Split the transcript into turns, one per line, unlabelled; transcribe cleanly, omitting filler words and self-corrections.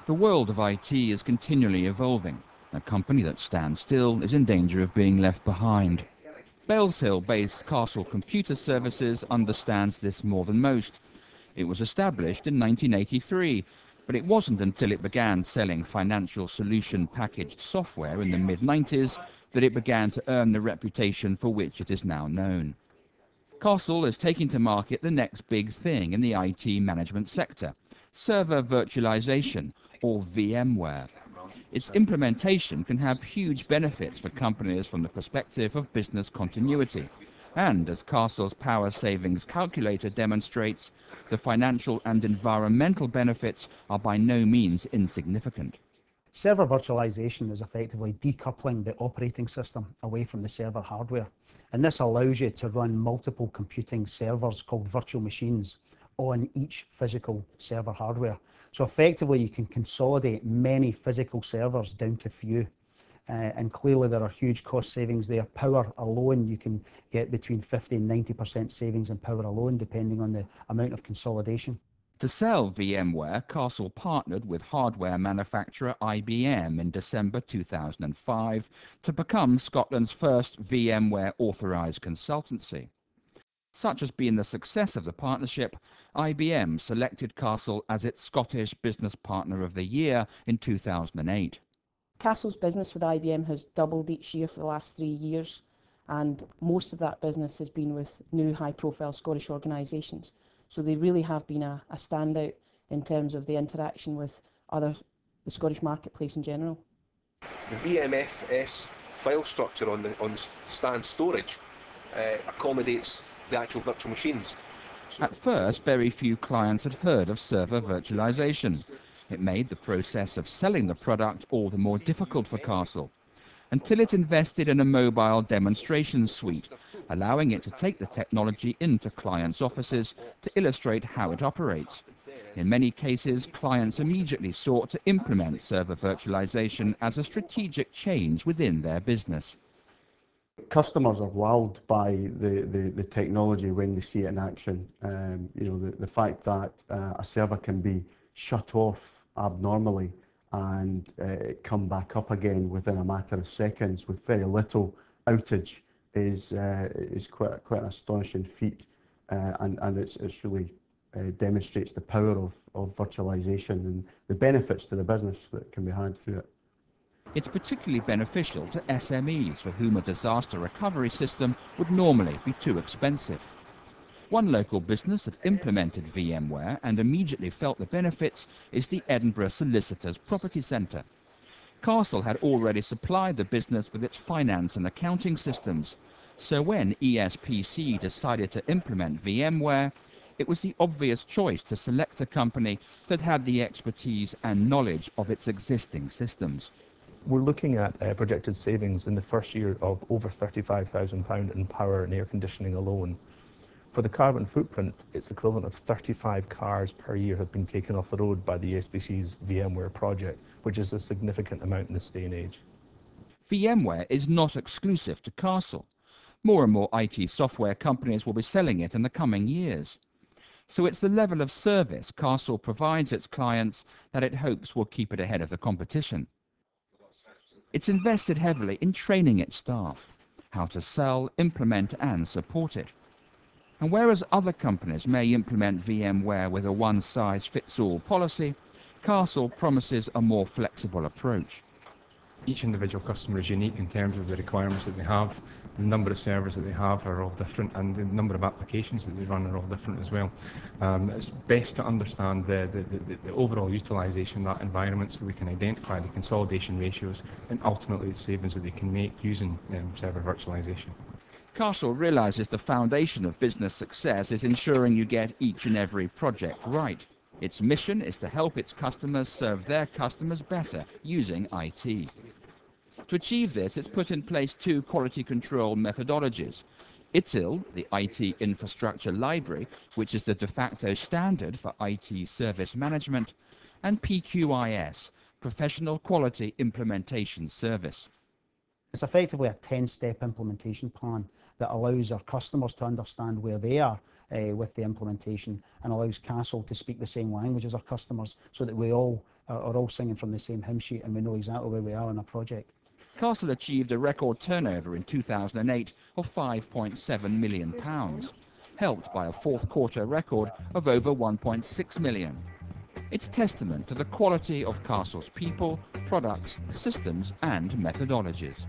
The world of IT is continually evolving. A company that stands still is in danger of being left behind. Bellshill-based Castle Computer Services understands this more than most. It was established in 1983, but it wasn't until it began selling financial solution packaged software in the mid-90s that it began to earn the reputation for which it is now known. Castle is taking to market the next big thing in the IT management sector, server virtualization, or VMware. Its implementation can have huge benefits for companies from the perspective of business continuity. And as Castle's power savings calculator demonstrates, the financial and environmental benefits are by no means insignificant.
Server virtualization is effectively decoupling the operating system away from the server hardware. And this allows you to run multiple computing servers called virtual machines on each physical server hardware. So effectively you can consolidate many physical servers down to few. And clearly there are huge cost savings there. Power alone, you can get between 50 and 90% savings in power alone, depending on the amount of consolidation.
To sell VMware, Castle partnered with hardware manufacturer IBM in December 2005 to become Scotland's first VMware authorized consultancy. Such has been the success of the partnership, IBM selected Castle as its Scottish Business Partner of the Year in 2008.
Castle's business with IBM has doubled each year for the last 3 years, and most of that business has been with new high-profile Scottish organisations. So they really have been a standout in terms of the interaction with the Scottish marketplace in general.
The VMFS file structure on the stand storage accommodates the actual virtual machines.
At first, very few clients had heard of server virtualization. It made the process of selling the product all the more difficult for Castle, until it invested in a mobile demonstration suite, allowing it to take the technology into clients' offices to illustrate how it operates. In many cases, clients immediately sought to implement server virtualization as a strategic change within their business.
Customers are wowed by the technology when they see it in action. The fact that a server can be shut off abnormally and come back up again within a matter of seconds with very little outage is quite an astonishing feat, and it's really demonstrates the power of virtualization and the benefits to the business that can be had through it.
It's particularly beneficial to SMEs for whom a disaster recovery system would normally be too expensive. One local business that implemented VMware and immediately felt the benefits is the Edinburgh Solicitors Property Centre. Castle had already supplied the business with its finance and accounting systems, so when ESPC decided to implement VMware, it was the obvious choice to select a company that had the expertise and knowledge of its existing systems.
We're looking at projected savings in the first year of over £35,000 in power and air conditioning alone. For the carbon footprint, it's equivalent of 35 cars per year have been taken off the road by the SBC's VMware project, which is a significant amount in this day and age.
VMware is not exclusive to Castle. More and more IT software companies will be selling it in the coming years. So it's the level of service Castle provides its clients that it hopes will keep it ahead of the competition. It's invested heavily in training its staff, how to sell, implement and support it. And whereas other companies may implement VMware with a one-size-fits-all policy, Castle promises a more flexible approach.
Each individual customer is unique in terms of the requirements that they have. The number of servers that they have are all different, and the number of applications that they run are all different as well. It's best to understand the overall utilisation of that environment so we can identify the consolidation ratios and ultimately the savings that they can make using server virtualisation.
Castle realises the foundation of business success is ensuring you get each and every project right. Its mission is to help its customers serve their customers better using IT. To achieve this, it's put in place 2 quality control methodologies. ITIL, the IT Infrastructure Library, which is the de facto standard for IT service management, and PQIS, Professional Quality Implementation Service.
It's effectively a 10-step implementation plan that allows our customers to understand where they are with the implementation, and allows Castle to speak the same language as our customers, so that we all are all singing from the same hymn sheet and we know exactly where we are in a project.
Castle achieved a record turnover in 2008 of £5.7 million, helped by a fourth quarter record of over £1.6 million. It's testament to the quality of Castle's people, products, systems and methodologies.